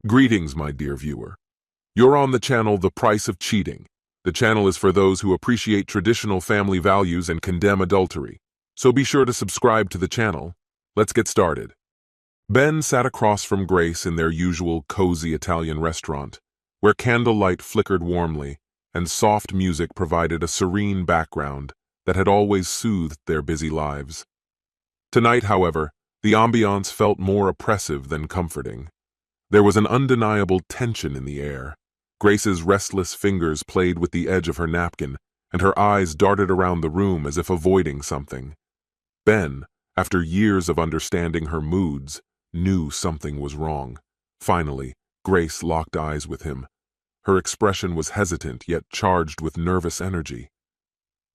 Greetings, my dear viewer. You're on the channel The Price of Cheating. The channel is for those who appreciate traditional family values and condemn adultery. So be sure to subscribe to the channel. Let's get started. Ben sat across from Grace in their usual cozy Italian restaurant, where candlelight flickered warmly and soft music provided a serene background that had always soothed their busy lives. Tonight, however, the ambiance felt more oppressive than comforting. There was an undeniable tension in the air. Grace's restless fingers played with the edge of her napkin, and her eyes darted around the room as if avoiding something. Ben, after years of understanding her moods, knew something was wrong. Finally, Grace locked eyes with him. Her expression was hesitant yet charged with nervous energy.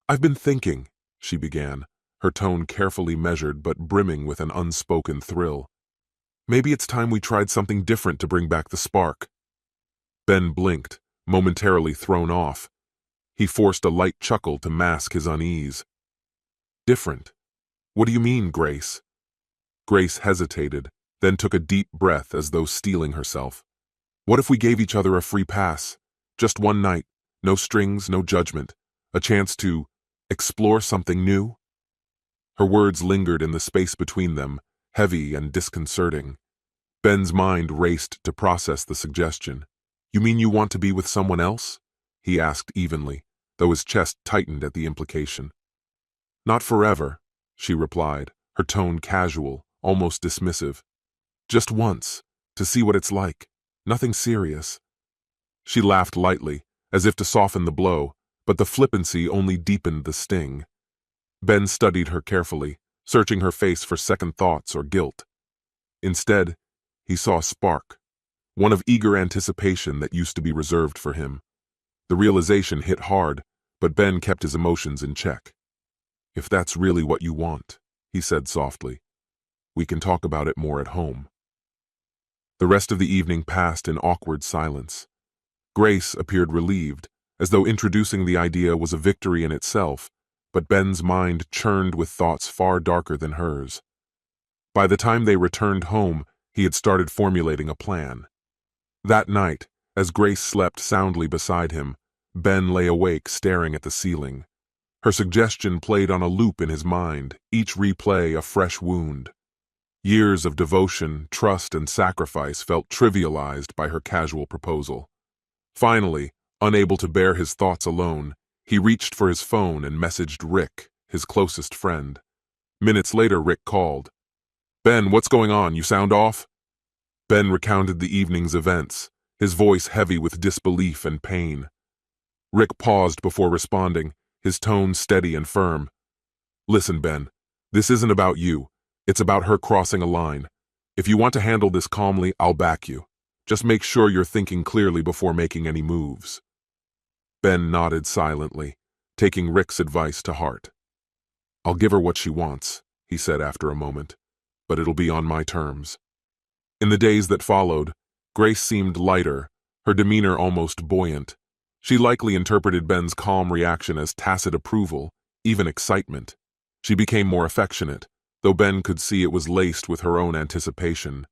"I've been thinking," she began, her tone carefully measured but brimming with an unspoken thrill. "Maybe it's time we tried something different to bring back the spark." Ben blinked, momentarily thrown off. He forced a light chuckle to mask his unease. "Different? What do you mean, Grace?" Grace hesitated, then took a deep breath as though steeling herself. "What if we gave each other a free pass? Just one night, no strings, no judgment, a chance to explore something new?" Her words lingered in the space between them, heavy and disconcerting. Ben's mind raced to process the suggestion. "You mean you want to be with someone else?" he asked evenly, though his chest tightened at the implication. "Not forever," she replied, her tone casual, almost dismissive. "Just once, to see what it's like. Nothing serious." She laughed lightly, as if to soften the blow, but the flippancy only deepened the sting. Ben studied her carefully, searching her face for second thoughts or guilt. Instead, he saw a spark, one of eager anticipation that used to be reserved for him. The realization hit hard, but Ben kept his emotions in check. "If that's really what you want," he said softly, "we can talk about it more at home." The rest of the evening passed in awkward silence. Grace appeared relieved, as though introducing the idea was a victory in itself, but Ben's mind churned with thoughts far darker than hers. By the time they returned home, he had started formulating a plan. That night, as Grace slept soundly beside him, Ben lay awake staring at the ceiling. Her suggestion played on a loop in his mind, each replay a fresh wound. Years of devotion, trust, and sacrifice felt trivialized by her casual proposal. Finally, unable to bear his thoughts alone, he reached for his phone and messaged Rick, his closest friend. Minutes later, Rick called. "Ben, what's going on? You sound off?" Ben recounted the evening's events, his voice heavy with disbelief and pain. Rick paused before responding, his tone steady and firm. "Listen, Ben, this isn't about you. It's about her crossing a line. If you want to handle this calmly, I'll back you. Just make sure you're thinking clearly before making any moves." Ben nodded silently, taking Rick's advice to heart. "I'll give her what she wants," he said after a moment, "but it'll be on my terms." In the days that followed, Grace seemed lighter, her demeanor almost buoyant. She likely interpreted Ben's calm reaction as tacit approval, even excitement. She became more affectionate, though Ben could see it was laced with her own anticipation.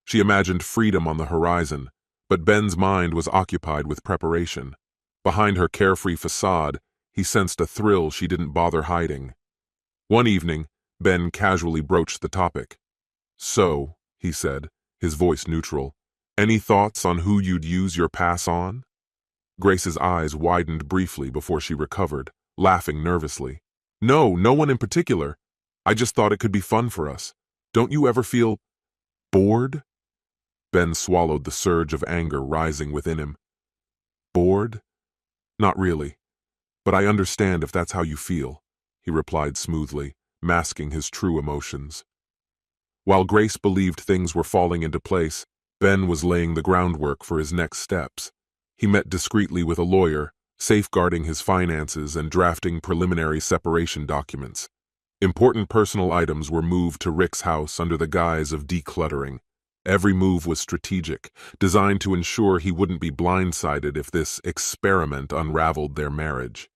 She imagined freedom on the horizon, but Ben's mind was occupied with preparation. Behind her carefree facade, he sensed a thrill she didn't bother hiding. One evening, Ben casually broached the topic. "So," he said, his voice neutral, "any thoughts on who you'd use your pass on?" Grace's eyes widened briefly before she recovered, laughing nervously. "No, no one in particular. I just thought it could be fun for us. Don't you ever feel bored?" Ben swallowed the surge of anger rising within him. "Bored? Not really. But I understand if that's how you feel," he replied smoothly, masking his true emotions. While Grace believed things were falling into place, Ben was laying the groundwork for his next steps. He met discreetly with a lawyer, safeguarding his finances and drafting preliminary separation documents. Important personal items were moved to Rick's house under the guise of decluttering. Every move was strategic, designed to ensure he wouldn't be blindsided if this experiment unraveled their marriage.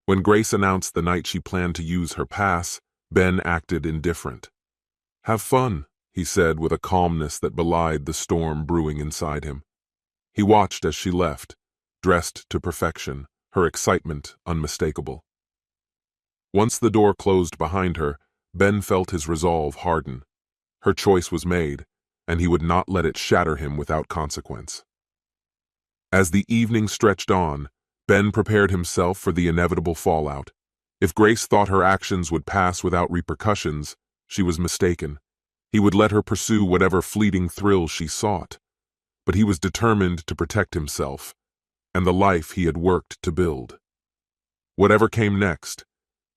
When Grace announced the night she planned to use her pass, Ben acted indifferent. "Have fun," he said with a calmness that belied the storm brewing inside him. He watched as she left, dressed to perfection, her excitement unmistakable. Once the door closed behind her, Ben felt his resolve harden. Her choice was made, and he would not let it shatter him without consequence. As the evening stretched on, Ben prepared himself for the inevitable fallout. If Grace thought her actions would pass without repercussions, she was mistaken. He would let her pursue whatever fleeting thrill she sought. But he was determined to protect himself and the life he had worked to build. Whatever came next,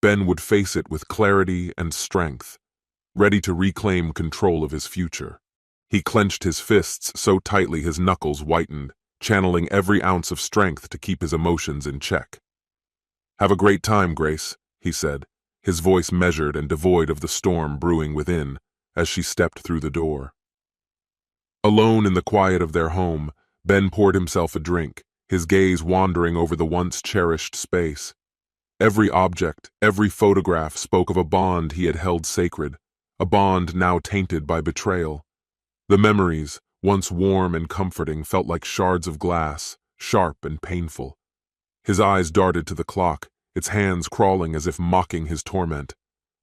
Ben would face it with clarity and strength, ready to reclaim control of his future. He clenched his fists so tightly his knuckles whitened, channeling every ounce of strength to keep his emotions in check. "Have a great time, Grace," he said, his voice measured and devoid of the storm brewing within, as she stepped through the door. Alone in the quiet of their home, Ben poured himself a drink, his gaze wandering over the once cherished space. Every object, every photograph spoke of a bond he had held sacred, a bond now tainted by betrayal. The memories, once warm and comforting, felt like shards of glass, sharp and painful. His eyes darted to the clock, its hands crawling as if mocking his torment.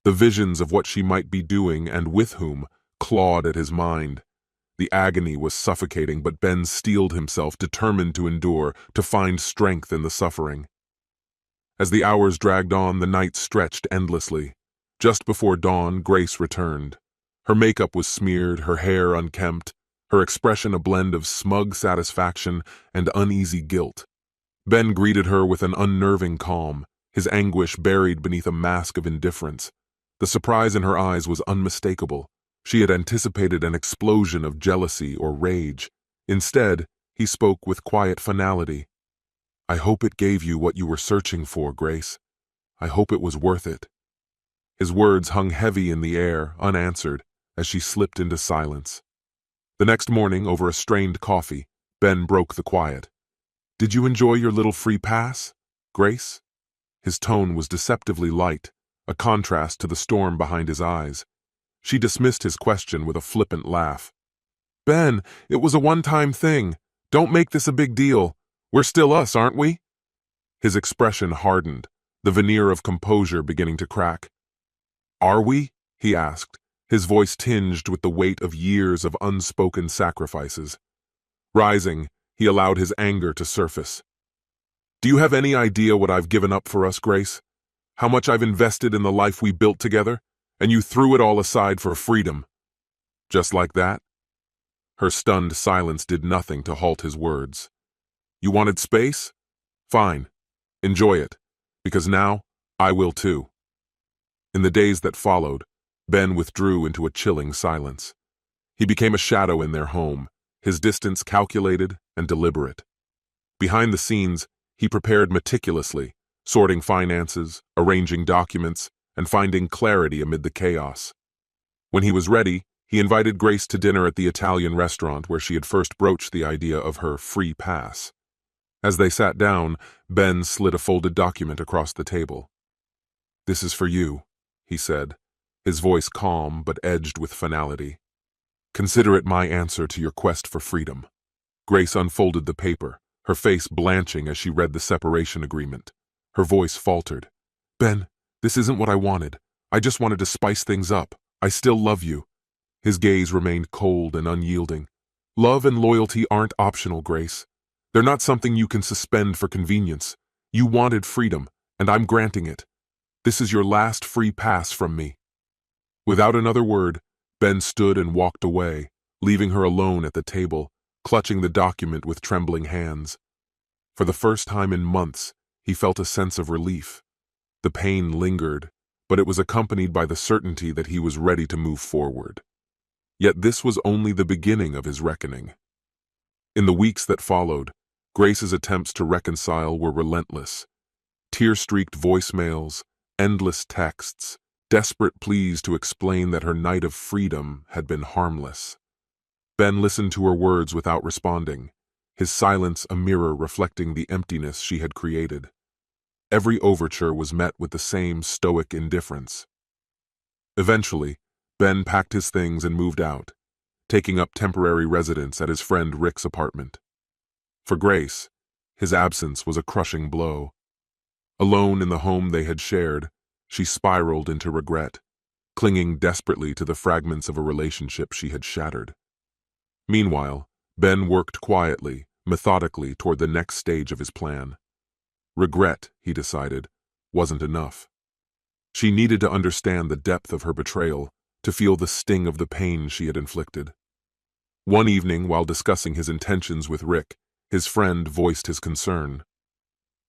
The visions of what she might be doing and with whom clawed at his mind. The agony was suffocating, but Ben steeled himself, determined to endure, to find strength in the suffering. As the hours dragged on, the night stretched endlessly. Just before dawn, Grace returned. Her makeup was smeared, her hair unkempt, her expression a blend of smug satisfaction and uneasy guilt. Ben greeted her with an unnerving calm, his anguish buried beneath a mask of indifference. The surprise in her eyes was unmistakable. She had anticipated an explosion of jealousy or rage. Instead, he spoke with quiet finality. "I hope it gave you what you were searching for, Grace. I hope it was worth it." His words hung heavy in the air, unanswered, as she slipped into silence. The next morning, over a strained coffee, Ben broke the quiet. "Did you enjoy your little free pass, Grace?" His tone was deceptively light, a contrast to the storm behind his eyes. She dismissed his question with a flippant laugh. "Ben, it was a one-time thing. Don't make this a big deal. We're still us, aren't we?" His expression hardened, the veneer of composure beginning to crack. "Are we?" he asked, his voice tinged with the weight of years of unspoken sacrifices. Rising, he allowed his anger to surface. "Do you have any idea what I've given up for us, Grace? How much I've invested in the life we built together? And you threw it all aside for freedom." Just like that? Her stunned silence did nothing to halt his words. "You wanted space? Fine. Enjoy it. Because now, I will too." In the days that followed, Ben withdrew into a chilling silence. He became a shadow in their home, his distance calculated and deliberate. Behind the scenes, he prepared meticulously, sorting finances, arranging documents, and finding clarity amid the chaos. When he was ready, he invited Grace to dinner at the Italian restaurant where she had first broached the idea of her free pass. As they sat down, Ben slid a folded document across the table. "This is for you," he said, his voice calm but edged with finality. "Consider it my answer to your quest for freedom." Grace unfolded the paper, her face blanching as she read the separation agreement. Her voice faltered. "Ben, this isn't what I wanted. I just wanted to spice things up. I still love you." His gaze remained cold and unyielding. "Love and loyalty aren't optional, Grace. They're not something you can suspend for convenience. You wanted freedom, and I'm granting it. This is your last free pass from me." Without another word, Ben stood and walked away, leaving her alone at the table, clutching the document with trembling hands. For the first time in months, he felt a sense of relief. The pain lingered, but it was accompanied by the certainty that he was ready to move forward. Yet this was only the beginning of his reckoning. In the weeks that followed, Grace's attempts to reconcile were relentless. Tear-streaked voicemails, endless texts, desperate pleas to explain that her night of freedom had been harmless. Ben listened to her words without responding, his silence a mirror reflecting the emptiness she had created. Every overture was met with the same stoic indifference. Eventually, Ben packed his things and moved out, taking up temporary residence at his friend Rick's apartment. For Grace, his absence was a crushing blow. Alone in the home they had shared, she spiraled into regret, clinging desperately to the fragments of a relationship she had shattered. Meanwhile, Ben worked quietly, methodically toward the next stage of his plan. Regret, he decided, wasn't enough. She needed to understand the depth of her betrayal, to feel the sting of the pain she had inflicted. One evening, while discussing his intentions with Rick, his friend voiced his concern.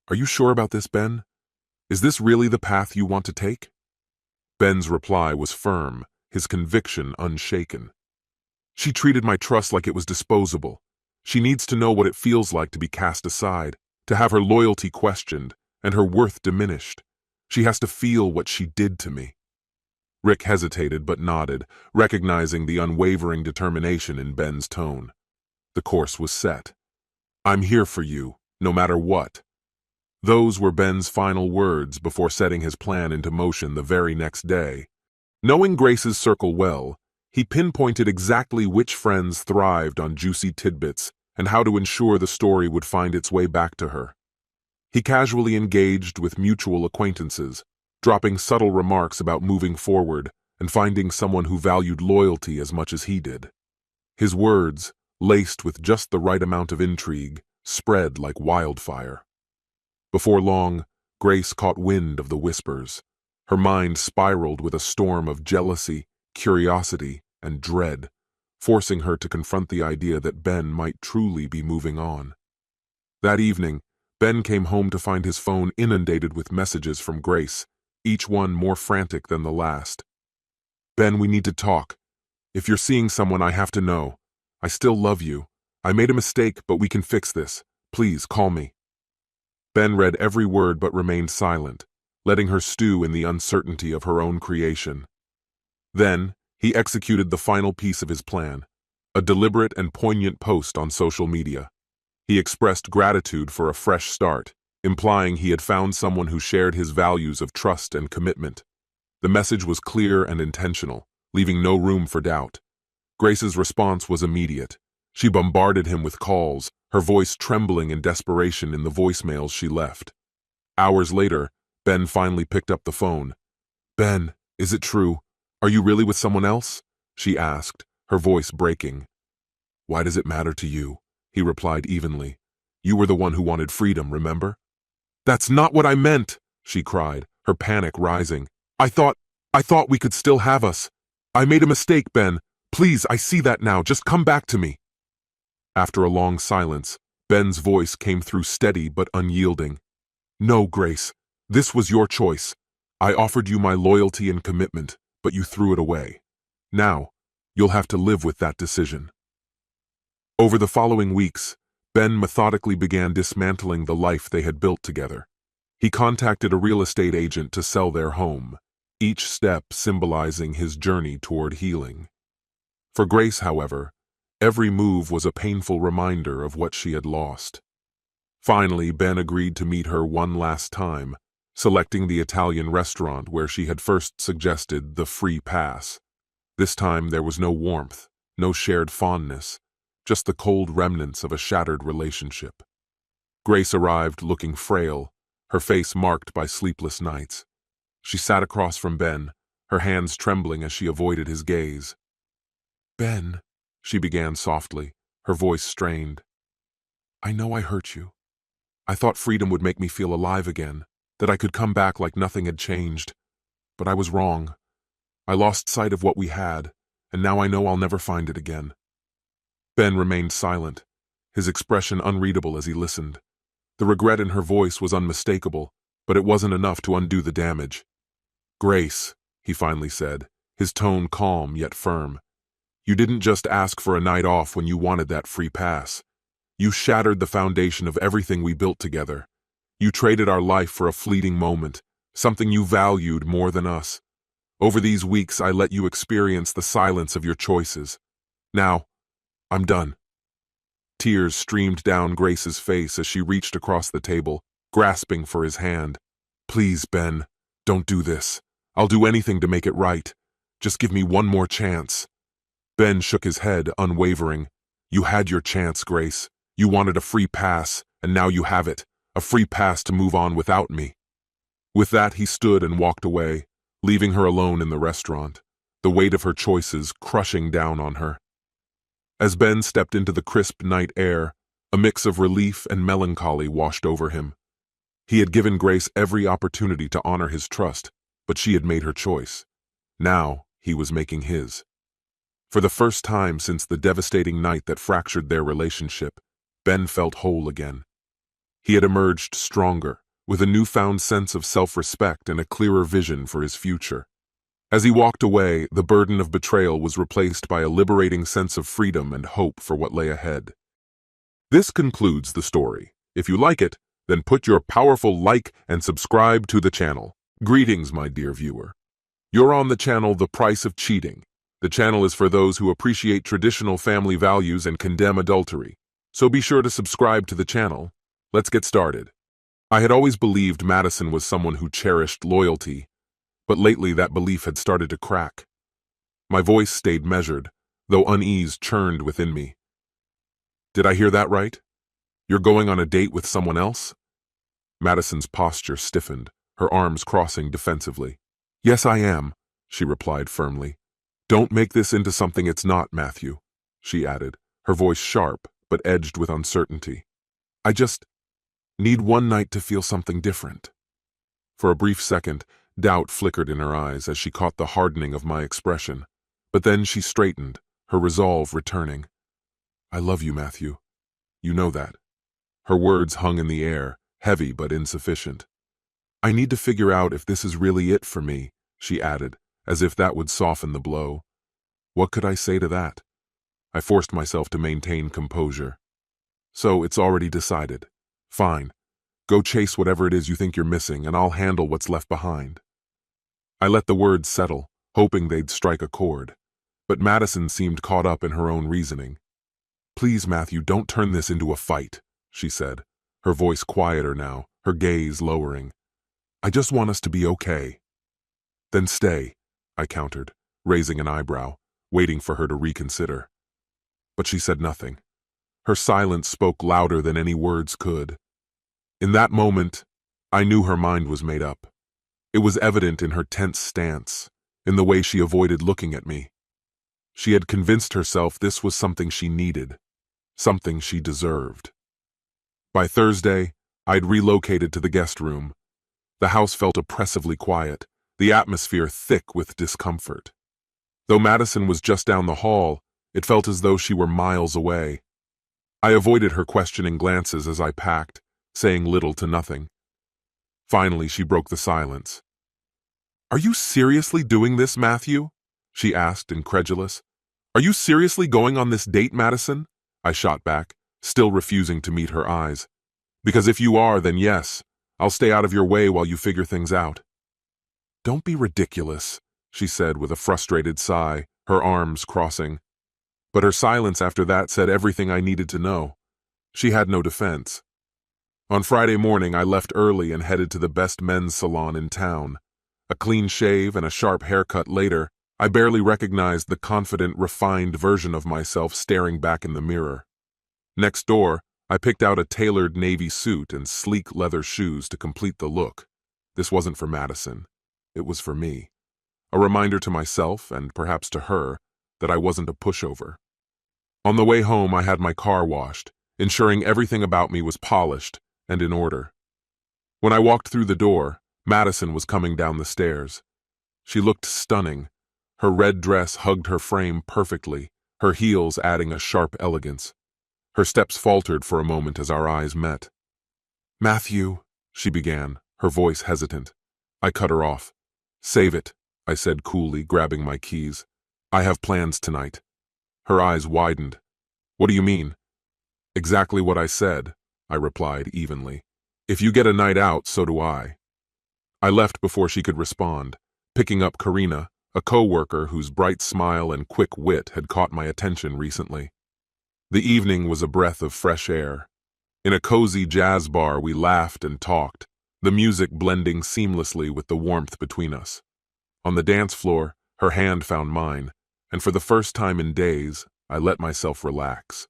"Are you sure about this, Ben? Is this really the path you want to take?" Ben's reply was firm, his conviction unshaken. "She treated my trust like it was disposable. She needs to know what it feels like to be cast aside, to have her loyalty questioned, and her worth diminished. She has to feel what she did to me." Rick hesitated but nodded, recognizing the unwavering determination in Ben's tone. The course was set. "I'm here for you, no matter what." Those were Ben's final words before setting his plan into motion the very next day. Knowing Grace's circle well, he pinpointed exactly which friends thrived on juicy tidbits and how to ensure the story would find its way back to her. He casually engaged with mutual acquaintances, dropping subtle remarks about moving forward and finding someone who valued loyalty as much as he did. His words, laced with just the right amount of intrigue, spread like wildfire. Before long, Grace caught wind of the whispers. Her mind spiraled with a storm of jealousy, curiosity, and dread, forcing her to confront the idea that Ben might truly be moving on. That evening, Ben came home to find his phone inundated with messages from Grace, each one more frantic than the last. "Ben, we need to talk. If you're seeing someone, I have to know. I still love you. I made a mistake, but we can fix this. Please, call me." Ben read every word but remained silent, letting her stew in the uncertainty of her own creation. Then, he executed the final piece of his plan, a deliberate and poignant post on social media. He expressed gratitude for a fresh start, implying he had found someone who shared his values of trust and commitment. The message was clear and intentional, leaving no room for doubt. Grace's response was immediate. She bombarded him with calls, her voice trembling in desperation in the voicemails she left. Hours later, Ben finally picked up the phone. "Ben, is it true? Are you really with someone else?" she asked, her voice breaking. "Why does it matter to you?" he replied evenly. "You were the one who wanted freedom, remember?" "That's not what I meant," she cried, her panic rising. I thought we could still have us. I made a mistake, Ben. Please, I see that now. Just come back to me." After a long silence, Ben's voice came through steady but unyielding. "No, Grace. This was your choice. I offered you my loyalty and commitment, but you threw it away. Now, you'll have to live with that decision." Over the following weeks, Ben methodically began dismantling the life they had built together. He contacted a real estate agent to sell their home, each step symbolizing his journey toward healing. For Grace, however, every move was a painful reminder of what she had lost. Finally, Ben agreed to meet her one last time, selecting the Italian restaurant where she had first suggested the free pass. This time there was no warmth, no shared fondness, just the cold remnants of a shattered relationship. Grace arrived looking frail, her face marked by sleepless nights. She sat across from Ben, her hands trembling as she avoided his gaze. "Ben," she began softly, her voice strained. "I know I hurt you. I thought freedom would make me feel alive again, that I could come back like nothing had changed. But I was wrong. I lost sight of what we had, and now I know I'll never find it again." Ben remained silent, his expression unreadable as he listened. The regret in her voice was unmistakable, but it wasn't enough to undo the damage. "Grace," he finally said, his tone calm yet firm, "you didn't just ask for a night off when you wanted that free pass. You shattered the foundation of everything we built together. You traded our life for a fleeting moment, something you valued more than us. Over these weeks, I let you experience the silence of your choices. Now, I'm done." Tears streamed down Grace's face as she reached across the table, grasping for his hand. "Please, Ben, don't do this. I'll do anything to make it right. Just give me one more chance. Ben shook his head, unwavering. You had your chance, Grace. You wanted a free pass, and now you have it. A free pass to move on without me. With that, he stood and walked away, leaving her alone in the restaurant, the weight of her choices crushing down on her. As Ben stepped into the crisp night air, a mix of relief and melancholy washed over him. He had given Grace every opportunity to honor his trust, but she had made her choice. Now, he was making his. For the first time since the devastating night that fractured their relationship, Ben felt whole again. He had emerged stronger, with a newfound sense of self-respect and a clearer vision for his future. As he walked away, the burden of betrayal was replaced by a liberating sense of freedom and hope for what lay ahead. This concludes the story. If you like it, then put your powerful like and subscribe to the channel. Greetings, my dear viewer. You're on the channel The Price of Cheating. The channel is for those who appreciate traditional family values and condemn adultery. So be sure to subscribe to the channel. Let's get started. I had always believed Madison was someone who cherished loyalty, but lately that belief had started to crack. My voice stayed measured, though unease churned within me. Did I hear that right? You're going on a date with someone else? Madison's posture stiffened, her arms crossing defensively. Yes, I am, she replied firmly. Don't make this into something it's not, Matthew, she added, her voice sharp but edged with uncertainty. I just need one night to feel something different. For a brief second, doubt flickered in her eyes as she caught the hardening of my expression, but then she straightened, her resolve returning. I love you, Matthew. You know that. Her words hung in the air, heavy but insufficient. I need to figure out if this is really it for me, she added, as if that would soften the blow. What could I say to that? I forced myself to maintain composure. So it's already decided. Fine. Go chase whatever it is you think you're missing, and I'll handle what's left behind. I let the words settle, hoping they'd strike a chord. But Madison seemed caught up in her own reasoning. Please, Matthew, don't turn this into a fight, she said, her voice quieter now, her gaze lowering. I just want us to be okay. Then stay, I countered, raising an eyebrow, waiting for her to reconsider. But she said nothing. Her silence spoke louder than any words could. In that moment, I knew her mind was made up. It was evident in her tense stance, in the way she avoided looking at me. She had convinced herself this was something she needed, something she deserved. By Thursday, I'd relocated to the guest room. The house felt oppressively quiet, the atmosphere thick with discomfort. Though Madison was just down the hall, it felt as though she were miles away. I avoided her questioning glances as I packed, saying little to nothing. Finally, she broke the silence. Are you seriously doing this, Matthew? She asked, incredulous. Are you seriously going on this date, Madison? I shot back, still refusing to meet her eyes. Because if you are, then yes, I'll stay out of your way while you figure things out. Don't be ridiculous, she said with a frustrated sigh, her arms crossing. But her silence after that said everything I needed to know. She had no defense. On Friday morning, I left early and headed to the best men's salon in town. A clean shave and a sharp haircut later, I barely recognized the confident, refined version of myself staring back in the mirror. Next door, I picked out a tailored navy suit and sleek leather shoes to complete the look. This wasn't for Madison. It was for me. A reminder to myself, and perhaps to her, that I wasn't a pushover. On the way home, I had my car washed, ensuring everything about me was polished and in order. When I walked through the door, Madison was coming down the stairs. She looked stunning. Her red dress hugged her frame perfectly, her heels adding a sharp elegance. Her steps faltered for a moment as our eyes met. Matthew, she began, her voice hesitant. I cut her off. Save it, I said coolly, grabbing my keys. I have plans tonight. Her eyes widened. What do you mean? Exactly what I said, I replied evenly. If you get a night out, so do I. I left before she could respond, picking up Karina, a co-worker whose bright smile and quick wit had caught my attention recently. The evening was a breath of fresh air. In a cozy jazz bar, we laughed and talked, the music blending seamlessly with the warmth between us. On the dance floor, Her hand found mine, and for the first time in days, I let myself relax.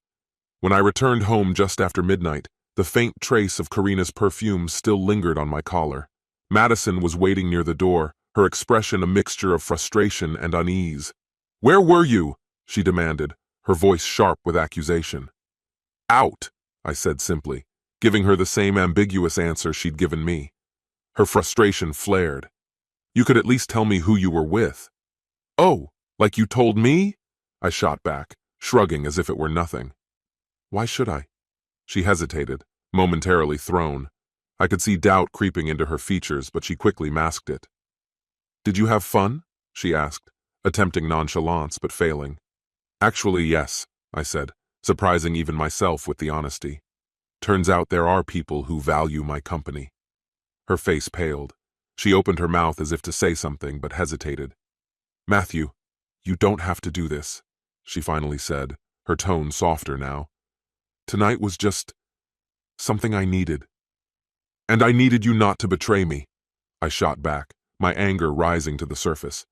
When I returned home just after midnight, the faint trace of Karina's perfume still lingered on my collar. Madison was waiting near the door, her expression a mixture of frustration and unease. "Where were you?" she demanded, her voice sharp with accusation. "Out," I said simply, giving her the same ambiguous answer she'd given me. Her frustration flared. "You could at least tell me who you were with." "Oh, like you told me?" I shot back, shrugging as if it were nothing. "Why should I?" She hesitated, momentarily thrown. I could see doubt creeping into her features, but she quickly masked it. "Did you have fun?" she asked, attempting nonchalance but failing. "Actually, yes," I said, surprising even myself with the honesty. "Turns out there are people who value my company." Her face paled. She opened her mouth as if to say something, but hesitated. "Matthew, you don't have to do this," she finally said, her tone softer now. "Tonight was just something I needed. And I needed you not to betray me," I shot back, my anger rising to the surface.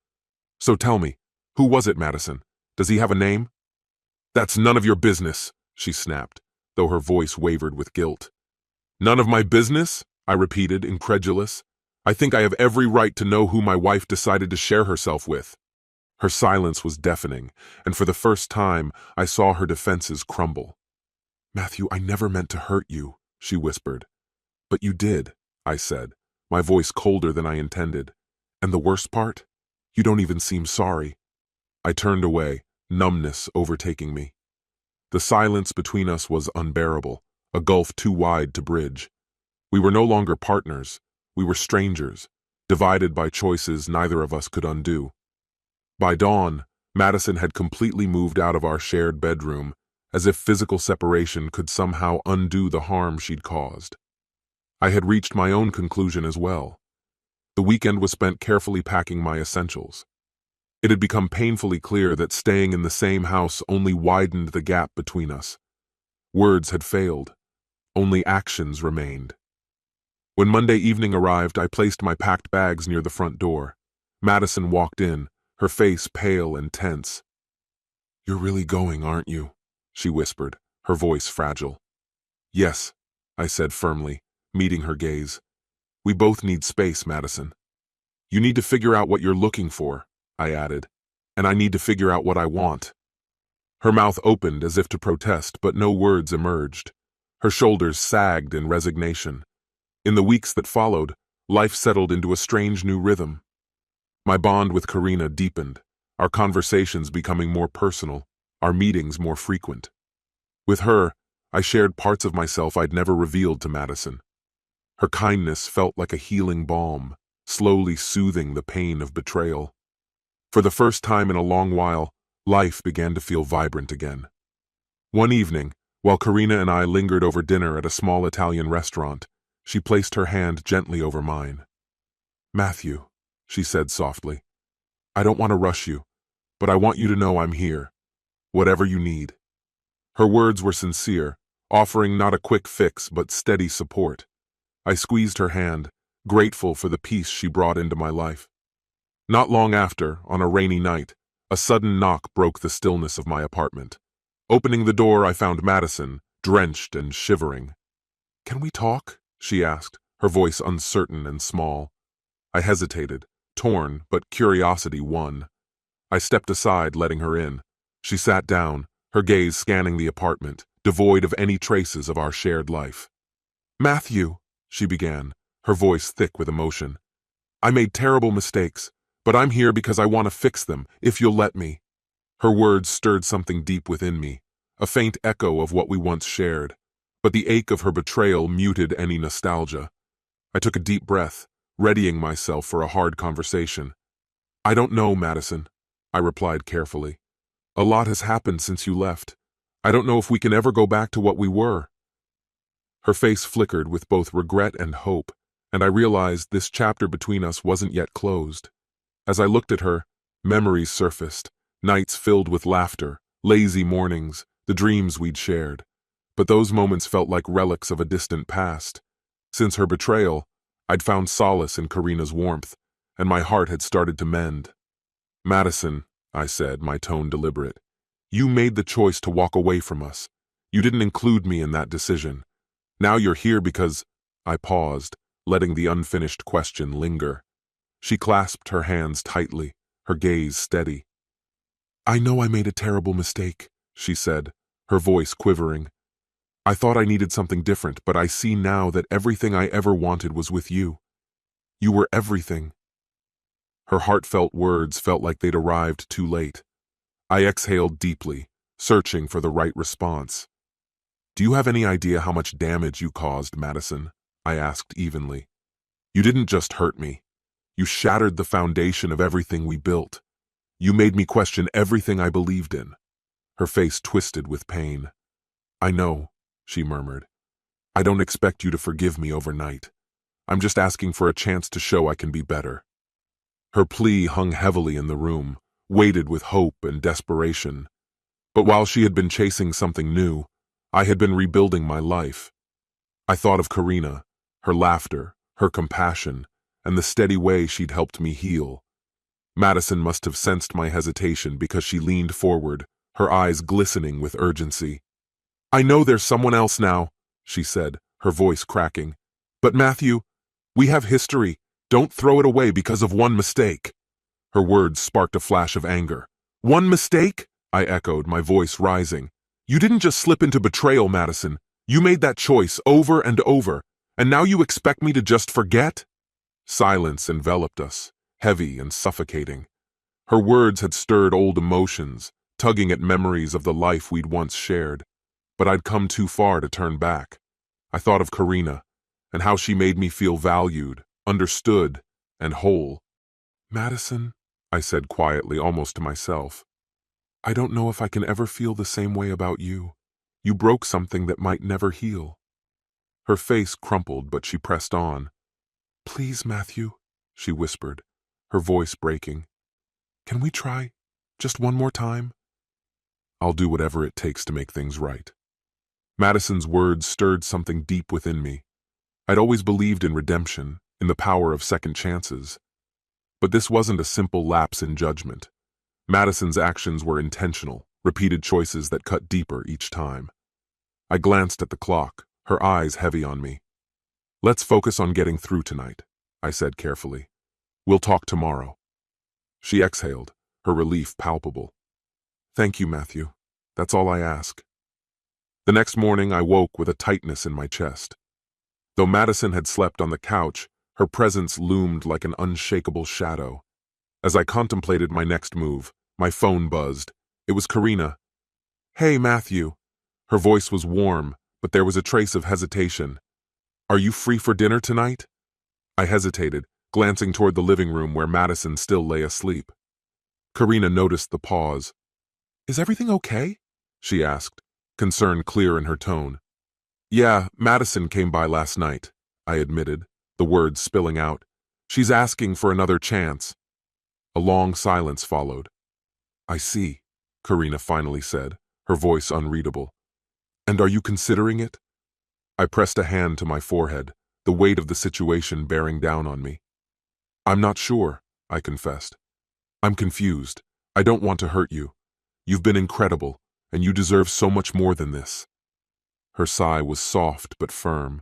"So tell me, who was it, Madison? Does he have a name?" "That's none of your business," she snapped, though her voice wavered with guilt. "None of my business?" I repeated, incredulous. "I think I have every right to know who my wife decided to share herself with." Her silence was deafening, and for the first time, I saw her defenses crumble. "Matthew, I never meant to hurt you," she whispered. "But you did," I said, my voice colder than I intended. "And the worst part? You don't even seem sorry." I turned away, numbness overtaking me. The silence between us was unbearable, a gulf too wide to bridge. We were no longer partners, we were strangers, divided by choices neither of us could undo. By dawn, Madison had completely moved out of our shared bedroom, as if physical separation could somehow undo the harm she'd caused. I had reached my own conclusion as well. The weekend was spent carefully packing my essentials. It had become painfully clear that staying in the same house only widened the gap between us. Words had failed. Only actions remained. When Monday evening arrived, I placed my packed bags near the front door. Madison walked in, her face pale and tense. "You're really going, aren't you?" she whispered, her voice fragile. "Yes," I said firmly, meeting her gaze. "We both need space, Madison." "You need to figure out what you're looking for," I added, "and I need to figure out what I want." Her mouth opened as if to protest, but no words emerged. Her shoulders sagged in resignation. In the weeks that followed, life settled into a strange new rhythm. My bond with Karina deepened, our conversations becoming more personal, our meetings more frequent. With her, I shared parts of myself I'd never revealed to Madison. Her kindness felt like a healing balm, slowly soothing the pain of betrayal. For the first time in a long while, life began to feel vibrant again. One evening, while Karina and I lingered over dinner at a small Italian restaurant, she placed her hand gently over mine. "Matthew," she said softly, "I don't want to rush you, but I want you to know I'm here, whatever you need." Her words were sincere, offering not a quick fix but steady support. I squeezed her hand, grateful for the peace she brought into my life. Not long after, on a rainy night, a sudden knock broke the stillness of my apartment. Opening the door, I found Madison, drenched and shivering. "Can we talk?" she asked, her voice uncertain and small. I hesitated, torn, but curiosity won. I stepped aside, letting her in. She sat down, her gaze scanning the apartment, devoid of any traces of our shared life. "Matthew," she began, her voice thick with emotion. "I made terrible mistakes, but I'm here because I want to fix them, if you'll let me." Her words stirred something deep within me, a faint echo of what we once shared, but the ache of her betrayal muted any nostalgia. I took a deep breath, readying myself for a hard conversation. "I don't know, Madison," I replied carefully. "A lot has happened since you left. I don't know if we can ever go back to what we were." Her face flickered with both regret and hope, and I realized this chapter between us wasn't yet closed. As I looked at her, memories surfaced, nights filled with laughter, lazy mornings, the dreams we'd shared. But those moments felt like relics of a distant past. Since her betrayal, I'd found solace in Karina's warmth, and my heart had started to mend. Madison, I said, my tone deliberate, you made the choice to walk away from us. You didn't include me in that decision. Now you're here because— I paused, letting the unfinished question linger. She clasped her hands tightly, her gaze steady. I know I made a terrible mistake, she said, her voice quivering. I thought I needed something different, but I see now that everything I ever wanted was with you. You were everything. Her heartfelt words felt like they'd arrived too late. I exhaled deeply, searching for the right response. Do you have any idea how much damage you caused, Madison? I asked evenly. You didn't just hurt me. You shattered the foundation of everything we built. You made me question everything I believed in. Her face twisted with pain. I know, she murmured. I don't expect you to forgive me overnight. I'm just asking for a chance to show I can be better. Her plea hung heavily in the room, weighted with hope and desperation. But while she had been chasing something new, I had been rebuilding my life. I thought of Karina, her laughter, her compassion, and the steady way she'd helped me heal. Madison must have sensed my hesitation because she leaned forward, her eyes glistening with urgency. I know there's someone else now, she said, her voice cracking. But Matthew, we have history. Don't throw it away because of one mistake. Her words sparked a flash of anger. One mistake? I echoed, my voice rising. You didn't just slip into betrayal, Madison. You made that choice over and over, and now you expect me to just forget? Silence enveloped us, heavy and suffocating. Her words had stirred old emotions, tugging at memories of the life we'd once shared. But I'd come too far to turn back. I thought of Karina, and how she made me feel valued, understood, and whole. Madison, I said quietly, almost to myself, I don't know if I can ever feel the same way about you. You broke something that might never heal. Her face crumpled, but she pressed on. Please, Matthew, she whispered, her voice breaking. Can we try? Just one more time? I'll do whatever it takes to make things right. Madison's words stirred something deep within me. I'd always believed in redemption, in the power of second chances. But this wasn't a simple lapse in judgment. Madison's actions were intentional, repeated choices that cut deeper each time. I glanced at the clock, her eyes heavy on me. Let's focus on getting through tonight, I said carefully. We'll talk tomorrow. She exhaled, her relief palpable. Thank you, Matthew. That's all I ask. The next morning I woke with a tightness in my chest. Though Madison had slept on the couch, her presence loomed like an unshakable shadow. As I contemplated my next move, my phone buzzed. It was Karina. Hey, Matthew. Her voice was warm, but there was a trace of hesitation. Are you free for dinner tonight? I hesitated, glancing toward the living room where Madison still lay asleep. Karina noticed the pause. Is everything okay? She asked, concern clear in her tone. Yeah, Madison came by last night, I admitted, the words spilling out. She's asking for another chance. A long silence followed. I see, Karina finally said, her voice unreadable. And are you considering it? I pressed a hand to my forehead, the weight of the situation bearing down on me. I'm not sure, I confessed. I'm confused. I don't want to hurt you. You've been incredible, and you deserve so much more than this. Her sigh was soft but firm.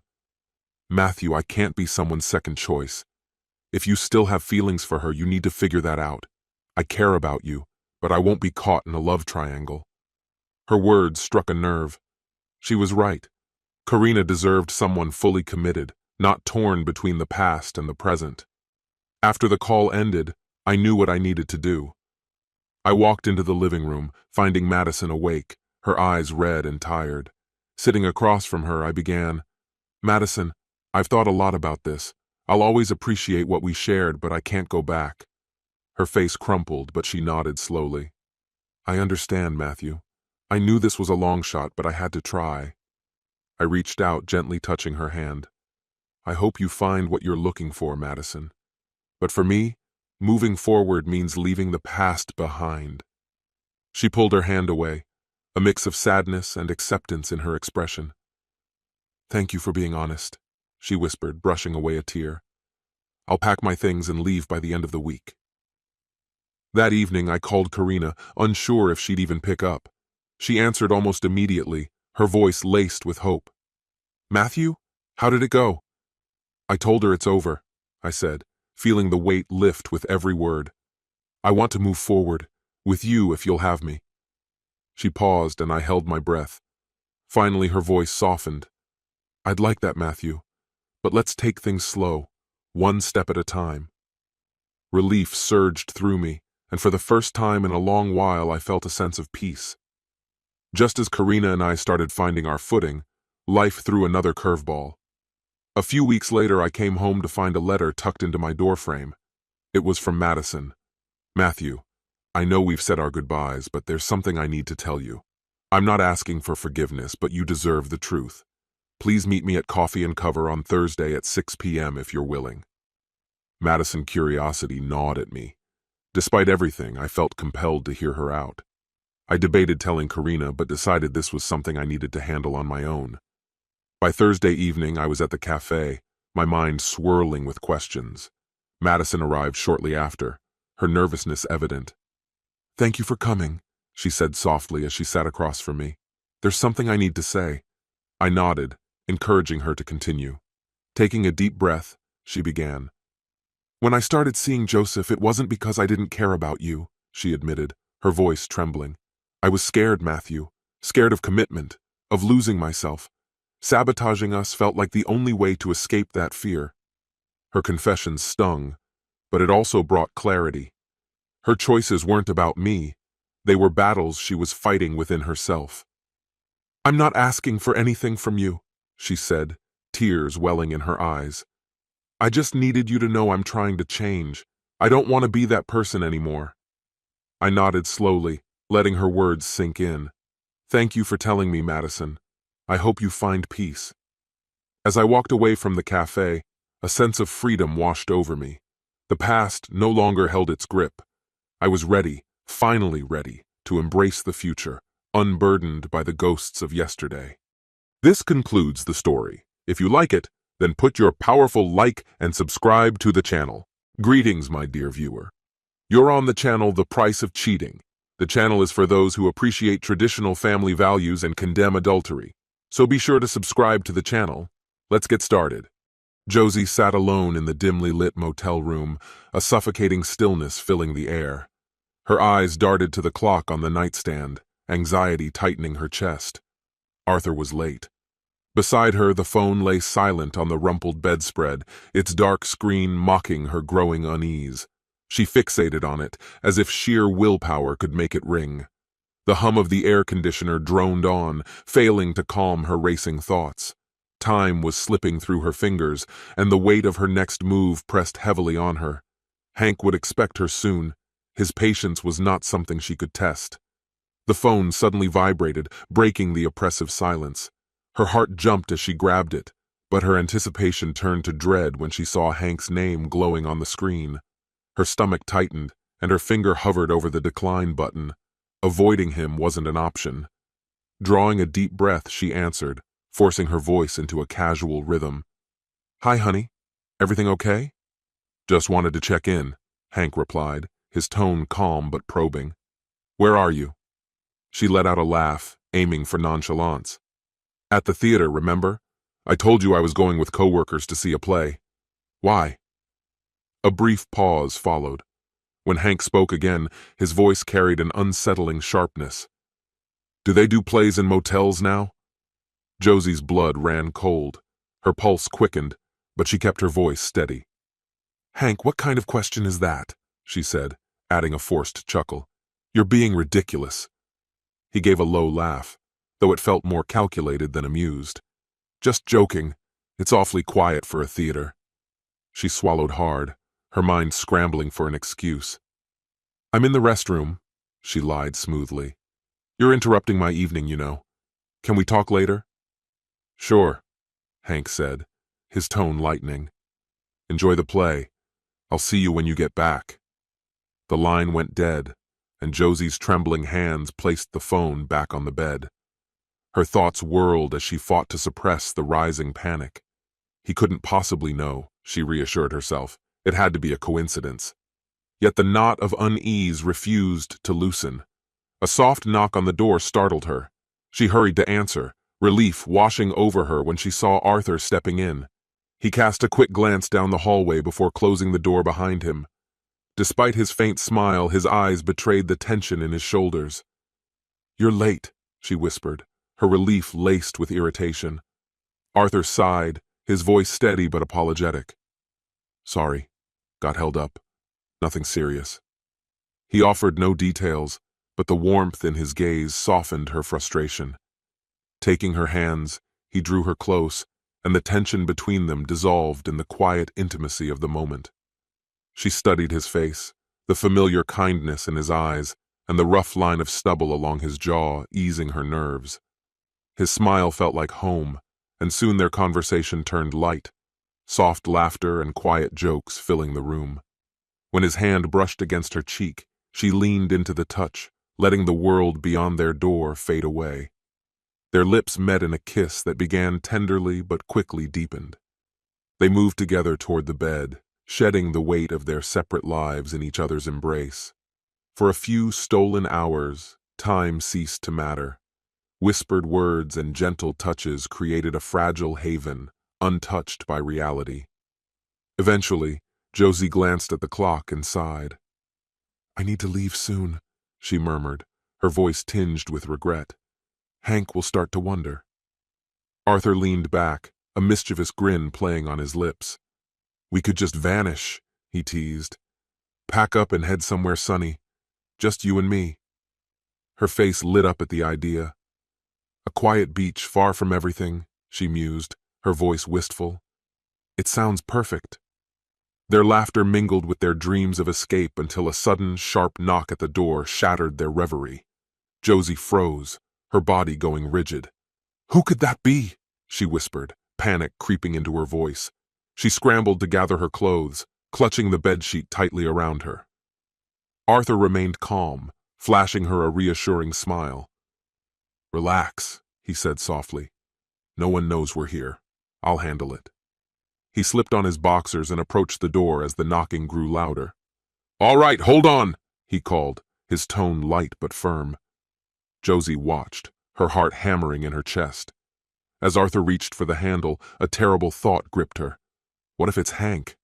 Matthew, I can't be someone's second choice. If you still have feelings for her, you need to figure that out. I care about you, but I won't be caught in a love triangle. Her words struck a nerve. She was right. Karina deserved someone fully committed, not torn between the past and the present. After the call ended, I knew what I needed to do. I walked into the living room, finding Madison awake, her eyes red and tired. Sitting across from her, I began, Madison, I've thought a lot about this. I'll always appreciate what we shared, but I can't go back. Her face crumpled, but she nodded slowly. I understand, Matthew. I knew this was a long shot, but I had to try. I reached out, gently touching her hand. I hope you find what you're looking for, Madison. But for me, moving forward means leaving the past behind. She pulled her hand away, a mix of sadness and acceptance in her expression. Thank you for being honest, she whispered, brushing away a tear. I'll pack my things and leave by the end of the week. That evening, I called Karina, unsure if she'd even pick up. She answered almost immediately, her voice laced with hope. Matthew? How did it go? I told her it's over, I said, feeling the weight lift with every word. I want to move forward, with you if you'll have me. She paused and I held my breath. Finally, her voice softened. I'd like that, Matthew, but let's take things slow, one step at a time. Relief surged through me, and for the first time in a long while I felt a sense of peace. Just as Karina and I started finding our footing, life threw another curveball. A few weeks later, I came home to find a letter tucked into my doorframe. It was from Madison. Matthew, I know we've said our goodbyes, but there's something I need to tell you. I'm not asking for forgiveness, but you deserve the truth. Please meet me at Coffee and Cover on Thursday at 6 p.m. if you're willing. Madison's curiosity gnawed at me. Despite everything, I felt compelled to hear her out. I debated telling Karina, but decided this was something I needed to handle on my own. By Thursday evening, I was at the cafe, my mind swirling with questions. Madison arrived shortly after, her nervousness evident. Thank you for coming, she said softly as she sat across from me. There's something I need to say. I nodded, encouraging her to continue. Taking a deep breath, she began. When I started seeing Joseph, it wasn't because I didn't care about you, she admitted, her voice trembling. I was scared, Matthew, scared of commitment, of losing myself. Sabotaging us felt like the only way to escape that fear. Her confession stung, but it also brought clarity. Her choices weren't about me. They were battles she was fighting within herself. I'm not asking for anything from you, she said, tears welling in her eyes. I just needed you to know I'm trying to change. I don't want to be that person anymore. I nodded slowly, letting her words sink in. Thank you for telling me, Madison. I hope you find peace. As I walked away from the cafe, a sense of freedom washed over me. The past no longer held its grip. I was ready, finally ready, to embrace the future, unburdened by the ghosts of yesterday. This concludes the story. If you like it, then put your powerful like and subscribe to the channel. Greetings, my dear viewer. You're on the channel The Price of Cheating. The channel is for those who appreciate traditional family values and condemn adultery. So be sure to subscribe to the channel. Let's get started. Josie sat alone in the dimly lit motel room, a suffocating stillness filling the air. Her eyes darted to the clock on the nightstand, anxiety tightening her chest. Arthur was late. Beside her, the phone lay silent on the rumpled bedspread, its dark screen mocking her growing unease. She fixated on it, as if sheer willpower could make it ring. The hum of the air conditioner droned on, failing to calm her racing thoughts. Time was slipping through her fingers, and the weight of her next move pressed heavily on her. Hank would expect her soon. His patience was not something she could test. The phone suddenly vibrated, breaking the oppressive silence. Her heart jumped as she grabbed it, but her anticipation turned to dread when she saw Hank's name glowing on the screen. Her stomach tightened, and her finger hovered over the decline button. Avoiding him wasn't an option. Drawing a deep breath, she answered, forcing her voice into a casual rhythm. Hi, honey. Everything okay? Just wanted to check in, Hank replied, his tone calm but probing. Where are you? She let out a laugh, aiming for nonchalance. At the theater, remember? I told you I was going with coworkers to see a play. Why? A brief pause followed. When Hank spoke again, his voice carried an unsettling sharpness. Do they do plays in motels now? Josie's blood ran cold. Her pulse quickened, but she kept her voice steady. Hank, what kind of question is that? She said, adding a forced chuckle. You're being ridiculous. He gave a low laugh, though it felt more calculated than amused. Just joking. It's awfully quiet for a theater. She swallowed hard, her mind scrambling for an excuse. I'm in the restroom, she lied smoothly. You're interrupting my evening, you know. Can we talk later? Sure, Hank said, his tone lightening. Enjoy the play. I'll see you when you get back. The line went dead, and Josie's trembling hands placed the phone back on the bed. Her thoughts whirled as she fought to suppress the rising panic. He couldn't possibly know, she reassured herself. It had to be a coincidence. yet the knot of unease refused to loosen. A soft knock on the door startled her. She hurried to answer, relief washing over her when she saw Arthur stepping in. He cast a quick glance down the hallway before closing the door behind him. Despite his faint smile, his eyes betrayed the tension in his shoulders. "You're late," she whispered, her relief laced with irritation. Arthur sighed, his voice steady but apologetic. "Sorry. Got held up. Nothing serious." He offered no details, but the warmth in his gaze softened her frustration. Taking her hands, he drew her close, and the tension between them dissolved in the quiet intimacy of the moment. She studied his face, the familiar kindness in his eyes, and the rough line of stubble along his jaw easing her nerves. His smile felt like home, and soon their conversation turned light, soft laughter and quiet jokes filling the room. When his hand brushed against her cheek, she leaned into the touch, letting the world beyond their door fade away. Their lips met in a kiss that began tenderly but quickly deepened. They moved together toward the bed, shedding the weight of their separate lives in each other's embrace. For a few stolen hours, time ceased to matter. Whispered words and gentle touches created a fragile haven, untouched by reality. Eventually, Josie glanced at the clock and sighed. "I need to leave soon," she murmured, her voice tinged with regret. "Hank will start to wonder." Arthur leaned back, a mischievous grin playing on his lips. "We could just vanish," he teased. "Pack up and head somewhere sunny. Just you and me." Her face lit up at the idea. "A quiet beach far from everything," she mused, her voice wistful. "It sounds perfect." Their laughter mingled with their dreams of escape until a sudden, sharp knock at the door shattered their reverie. Josie froze, her body going rigid. "Who could that be?" she whispered, panic creeping into her voice. She scrambled to gather her clothes, clutching the bedsheet tightly around her. Arthur remained calm, flashing her a reassuring smile. "Relax," he said softly. "No one knows we're here. I'll handle it." He slipped on his boxers and approached the door as the knocking grew louder. "All right, hold on," he called, his tone light but firm. Josie watched, her heart hammering in her chest. As Arthur reached for the handle, a terrible thought gripped her. What if it's Hank?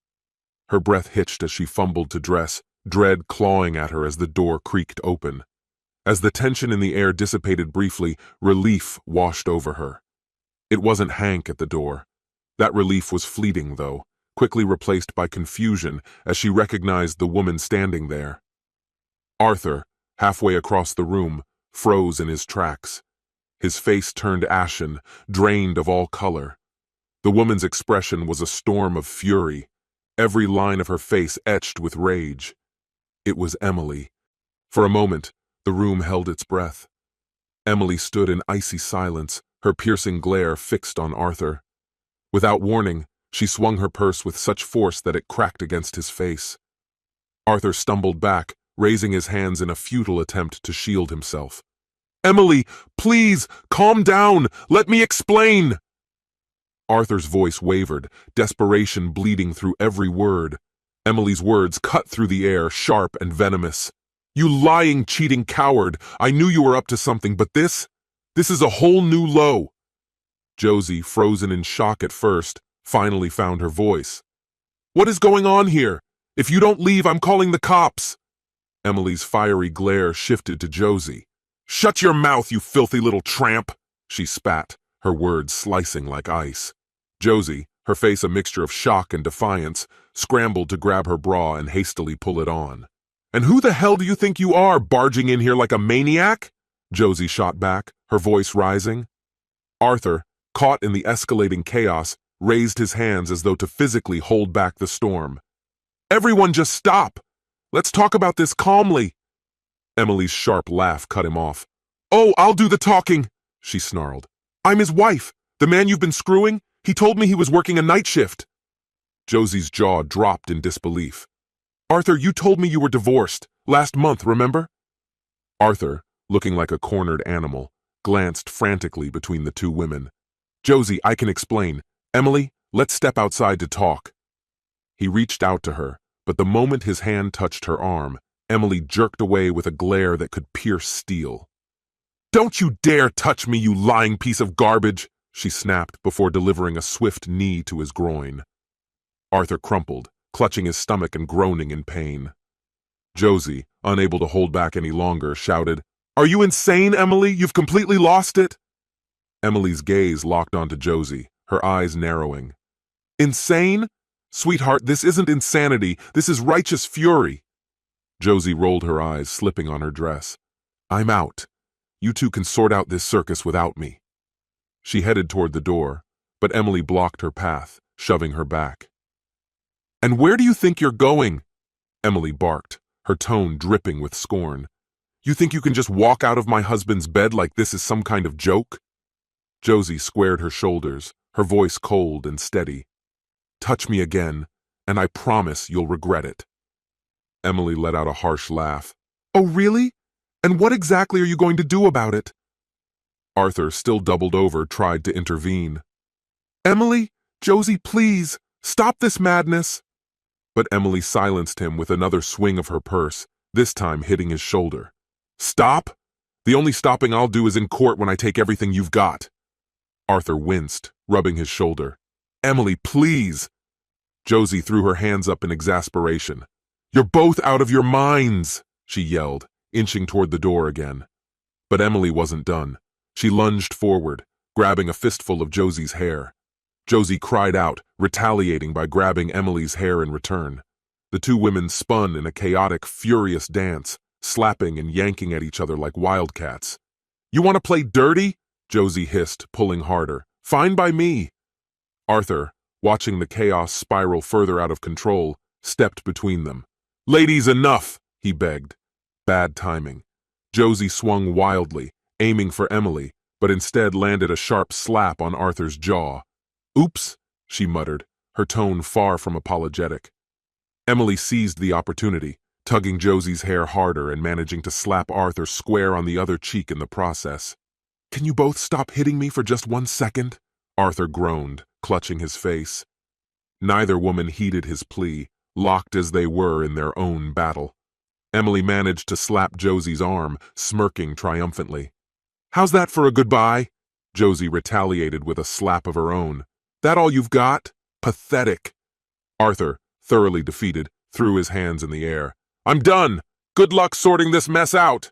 Her breath hitched as she fumbled to dress, dread clawing at her as the door creaked open. As the tension in the air dissipated briefly, relief washed over her. It wasn't Hank at the door. That relief was fleeting, though, quickly replaced by confusion as she recognized the woman standing there. Arthur, halfway across the room, froze in his tracks. His face turned ashen, drained of all color. The woman's expression was a storm of fury, every line of her face etched with rage. It was Emily. For a moment, the room held its breath. Emily stood in icy silence, her piercing glare fixed on Arthur. Without warning, she swung her purse with such force that it cracked against his face. Arthur stumbled back, raising his hands in a futile attempt to shield himself. "Emily, please, calm down! Let me explain!" Arthur's voice wavered, desperation bleeding through every word. Emily's words cut through the air, sharp and venomous. "You lying, cheating coward! I knew you were up to something, but this is a whole new low." Josie, frozen in shock at first, finally found her voice. "What is going on here? If you don't leave, I'm calling the cops." Emily's fiery glare shifted to Josie. "Shut your mouth, you filthy little tramp!" she spat, her words slicing like ice. Josie, her face a mixture of shock and defiance, scrambled to grab her bra and hastily pull it on. "And who the hell do you think you are, barging in here like a maniac?" Josie shot back, her voice rising. Arthur, caught in the escalating chaos, raised his hands as though to physically hold back the storm. "Everyone just stop! Let's talk about this calmly." Emily's sharp laugh cut him off. "Oh, I'll do the talking," she snarled. "I'm his wife. The man you've been screwing, he told me he was working a night shift." Josie's jaw dropped in disbelief. "Arthur, you told me you were divorced. Last month, remember?" Arthur, looking like a cornered animal, glanced frantically between the two women. "Josie, I can explain. Emily, let's step outside to talk." He reached out to her, But the moment his hand touched her arm, Emily jerked away with a glare that could pierce steel. "Don't you dare touch me, you lying piece of garbage!" she snapped before delivering a swift knee to his groin. Arthur crumpled, clutching his stomach and groaning in pain. Josie, unable to hold back any longer, shouted, "Are you insane, Emily? You've completely lost it!" Emily's gaze locked onto Josie, her eyes narrowing. "Insane? Sweetheart, this isn't insanity. This is righteous fury." Josie rolled her eyes, slipping on her dress. "I'm out. You two can sort out this circus without me." She headed toward the door, but Emily blocked her path, shoving her back. "And where do you think you're going?" Emily barked, her tone dripping with scorn. "You think you can just walk out of my husband's bed like this is some kind of joke?" Josie squared her shoulders, her voice cold and steady. "Touch me again, and I promise you'll regret it." Emily let out a harsh laugh. "Oh, really? And what exactly are you going to do about it?" Arthur, still doubled over, tried to intervene. "Emily, Josie, please, stop this madness." But Emily silenced him with another swing of her purse, this time hitting his shoulder. "Stop? The only stopping I'll do is in court when I take everything you've got." Arthur winced, rubbing his shoulder. "Emily, please." Josie threw her hands up in exasperation. "You're both out of your minds," she yelled, inching toward the door again. But Emily wasn't done. She lunged forward, grabbing a fistful of Josie's hair. Josie cried out, retaliating by grabbing Emily's hair in return. The two women spun in a chaotic, furious dance, slapping and yanking at each other like wildcats. "You want to play dirty?" Josie hissed, pulling harder. "Fine by me." Arthur, watching the chaos spiral further out of control, stepped between them. "Ladies, enough!" he begged. Bad timing. Josie swung wildly, aiming for Emily, but instead landed a sharp slap on Arthur's jaw. "Oops," she muttered, her tone far from apologetic. Emily seized the opportunity, tugging Josie's hair harder and managing to slap Arthur square on the other cheek in the process. "Can you both stop hitting me for just 1 second?" Arthur groaned, clutching his face. Neither woman heeded his plea, locked as they were in their own battle. Emily managed to slap Josie's arm, smirking triumphantly. "How's that for a goodbye?" Josie retaliated with a slap of her own. "That all you've got? Pathetic." Arthur, thoroughly defeated, threw his hands in the air. "I'm done! Good luck sorting this mess out!"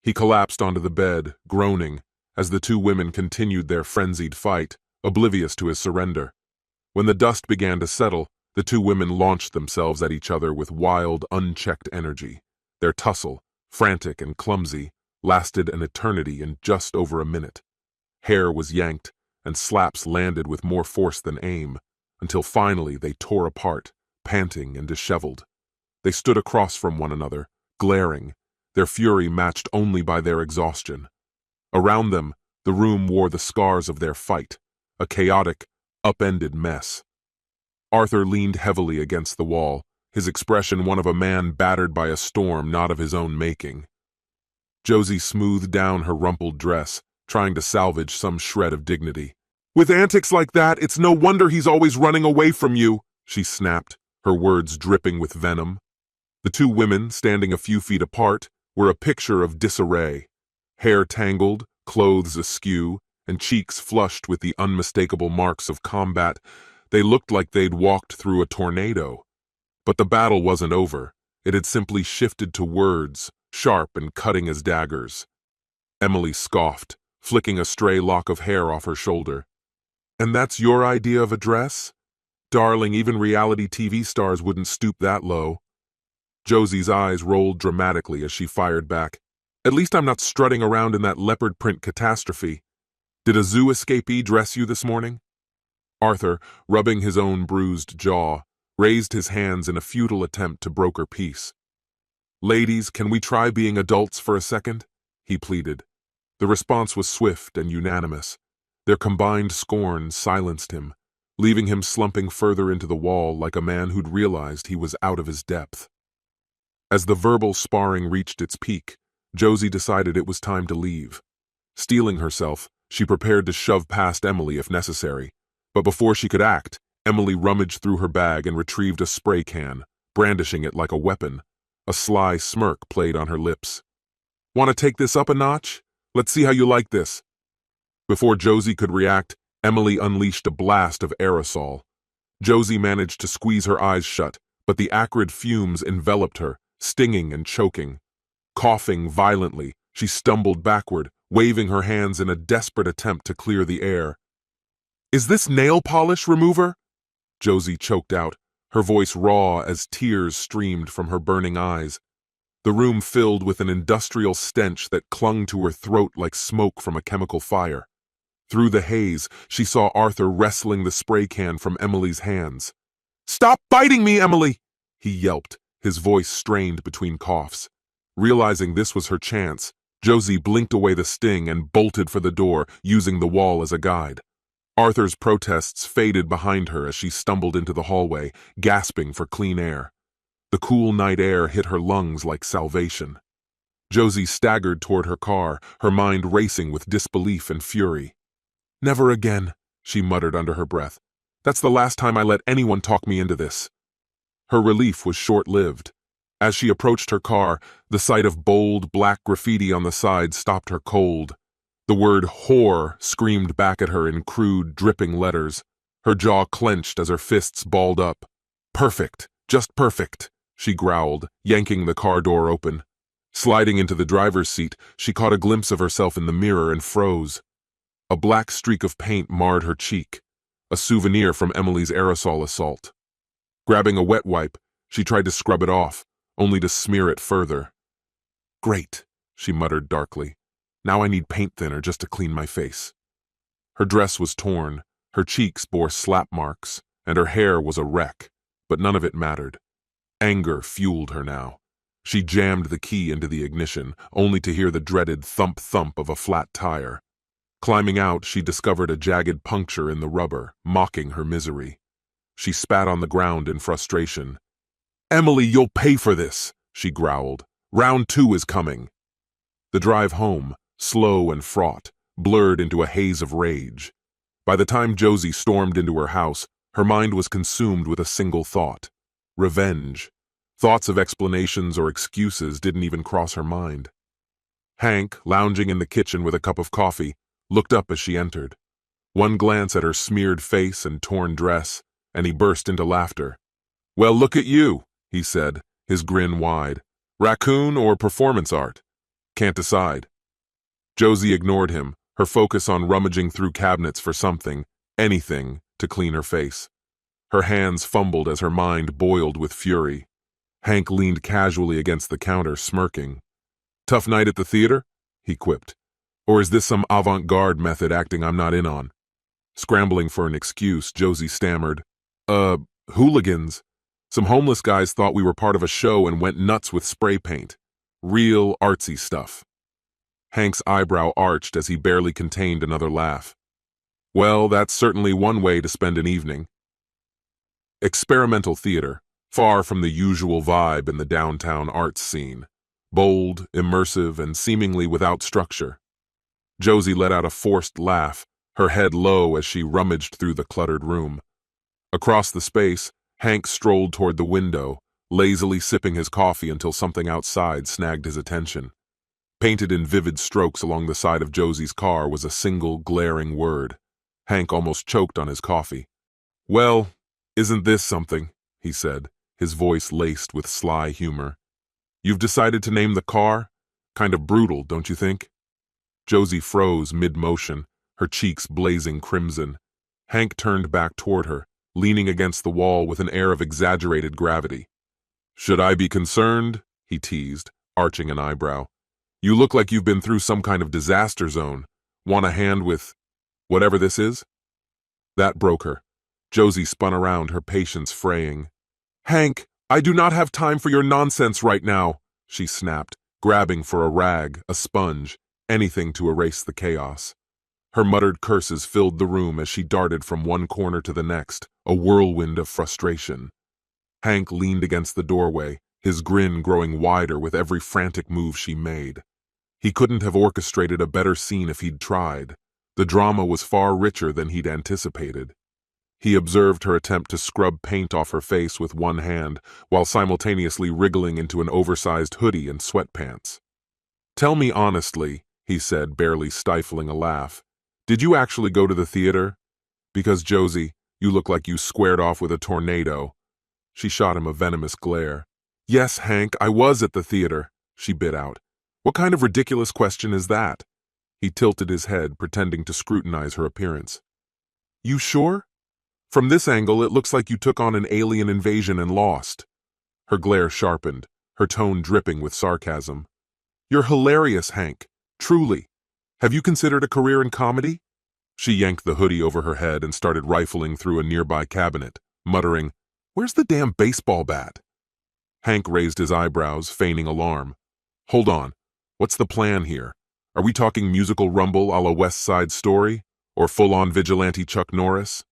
He collapsed onto the bed, groaning, as the two women continued their frenzied fight, oblivious to his surrender. When the dust began to settle, the two women launched themselves at each other with wild, unchecked energy. Their tussle, frantic and clumsy, lasted an eternity in just over a minute. Hair was yanked, and slaps landed with more force than aim, until finally they tore apart, panting and disheveled. They stood across from one another, glaring, their fury matched only by their exhaustion. Around them, the room wore the scars of their fight, a chaotic, upended mess. Arthur leaned heavily against the wall, his expression one of a man battered by a storm not of his own making. Josie smoothed down her rumpled dress, trying to salvage some shred of dignity. "With antics like that, it's no wonder he's always running away from you," she snapped, her words dripping with venom. The two women, standing a few feet apart, were a picture of disarray. Hair tangled, clothes askew, and cheeks flushed with the unmistakable marks of combat, they looked like they'd walked through a tornado. But the battle wasn't over. It had simply shifted to words, sharp and cutting as daggers. Emily scoffed, flicking a stray lock of hair off her shoulder. "And that's your idea of a dress? Darling, even reality TV stars wouldn't stoop that low." Josie's eyes rolled dramatically as she fired back. "At least I'm not strutting around in that leopard print catastrophe. Did a zoo escapee dress you this morning?" Arthur, rubbing his own bruised jaw, raised his hands in a futile attempt to broker peace. "Ladies, can we try being adults for a second?" he pleaded. The response was swift and unanimous. Their combined scorn silenced him, leaving him slumping further into the wall like a man who'd realized he was out of his depth. As the verbal sparring reached its peak, Josie decided it was time to leave. Steeling herself, she prepared to shove past Emily if necessary. But before she could act, Emily rummaged through her bag and retrieved a spray can, brandishing it like a weapon. A sly smirk played on her lips. "Want to take this up a notch? Let's see how you like this." Before Josie could react, Emily unleashed a blast of aerosol. Josie managed to squeeze her eyes shut, but the acrid fumes enveloped her, stinging and choking. Coughing violently, she stumbled backward, waving her hands in a desperate attempt to clear the air. "Is this nail polish remover?" Josie choked out, her voice raw as tears streamed from her burning eyes. The room filled with an industrial stench that clung to her throat like smoke from a chemical fire. Through the haze, she saw Arthur wresting the spray can from Emily's hands. "Stop biting me, Emily!" he yelped, his voice strained between coughs. Realizing this was her chance, Josie blinked away the sting and bolted for the door, using the wall as a guide. Arthur's protests faded behind her as she stumbled into the hallway, gasping for clean air. The cool night air hit her lungs like salvation. Josie staggered toward her car, her mind racing with disbelief and fury. "Never again," she muttered under her breath. "That's the last time I let anyone talk me into this." Her relief was short-lived. As she approached her car, the sight of bold, black graffiti on the side stopped her cold. The word whore screamed back at her in crude, dripping letters. Her jaw clenched as her fists balled up. "Perfect, just perfect," she growled, yanking the car door open. Sliding into the driver's seat, she caught a glimpse of herself in the mirror and froze. A black streak of paint marred her cheek, a souvenir from Emily's aerosol assault. Grabbing a wet wipe, she tried to scrub it off, only to smear it further. "Great," she muttered darkly. "Now I need paint thinner just to clean my face." Her dress was torn, her cheeks bore slap marks, and her hair was a wreck, but none of it mattered. Anger fueled her now. She jammed the key into the ignition, only to hear the dreaded thump-thump of a flat tire. Climbing out, she discovered a jagged puncture in the rubber, mocking her misery. She spat on the ground in frustration. "Emily, you'll pay for this," she growled. "Round 2 is coming." The drive home, slow and fraught, blurred into a haze of rage. By the time Josie stormed into her house, her mind was consumed with a single thought: revenge. Thoughts of explanations or excuses didn't even cross her mind. Hank, lounging in the kitchen with a cup of coffee, looked up as she entered. One glance at her smeared face and torn dress, and he burst into laughter. "Well, look at you," he said, his grin wide. "Raccoon or performance art? Can't decide." Josie ignored him, her focus on rummaging through cabinets for something, anything, to clean her face. Her hands fumbled as her mind boiled with fury. Hank leaned casually against the counter, smirking. "Tough night at the theater?" he quipped. "Or is this some avant-garde method acting I'm not in on?" Scrambling for an excuse, Josie stammered, Hooligans. Some homeless guys thought we were part of a show and went nuts with spray paint. Real artsy stuff." Hank's eyebrow arched as he barely contained another laugh. "Well, that's certainly one way to spend an evening." Experimental theater, far from the usual vibe in the downtown arts scene. Bold, immersive, and seemingly without structure. Josie let out a forced laugh, her head low as she rummaged through the cluttered room. Across the space, Hank strolled toward the window, lazily sipping his coffee until something outside snagged his attention. Painted in vivid strokes along the side of Josie's car was a single, glaring word. Hank almost choked on his coffee. "Well, isn't this something?" he said, his voice laced with sly humor. "You've decided to name the car? Kind of brutal, don't you think?" Josie froze mid-motion, her cheeks blazing crimson. Hank turned back toward her, leaning against the wall with an air of exaggerated gravity. "Should I be concerned?" he teased, arching an eyebrow. "You look like you've been through some kind of disaster zone. Want a hand with whatever this is?" That broke her. Josie spun around, her patience fraying. "Hank, I do not have time for your nonsense right now," she snapped, grabbing for a rag, a sponge, anything to erase the chaos. Her muttered curses filled the room as she darted from one corner to the next, a whirlwind of frustration. Hank leaned against the doorway, his grin growing wider with every frantic move she made. He couldn't have orchestrated a better scene if he'd tried. The drama was far richer than he'd anticipated. He observed her attempt to scrub paint off her face with one hand while simultaneously wriggling into an oversized hoodie and sweatpants. "Tell me honestly," he said, barely stifling a laugh, "did you actually go to the theater? Because, Josie, you look like you squared off with a tornado." She shot him a venomous glare. "Yes, Hank, I was at the theater," she bit out. "What kind of ridiculous question is that?" He tilted his head, pretending to scrutinize her appearance. "You sure? From this angle, it looks like you took on an alien invasion and lost." Her glare sharpened, her tone dripping with sarcasm. "You're hilarious, Hank. Truly. Have you considered a career in comedy?" She yanked the hoodie over her head and started rifling through a nearby cabinet, muttering, "Where's the damn baseball bat?" Hank raised his eyebrows, feigning alarm. "Hold on. What's the plan here? Are we talking musical rumble a la West Side Story? Or full-on vigilante Chuck Norris?"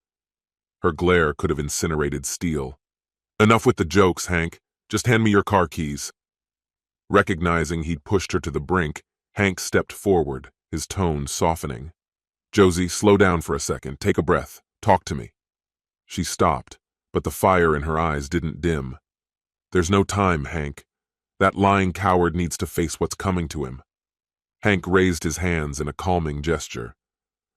Her glare could have incinerated steel. "Enough with the jokes, Hank. Just hand me your car keys." Recognizing he'd pushed her to the brink, Hank stepped forward, his tone softening. "Josie, slow down for a second. Take a breath. Talk to me." She stopped, but the fire in her eyes didn't dim. "There's no time, Hank. That lying coward needs to face what's coming to him." Hank raised his hands in a calming gesture.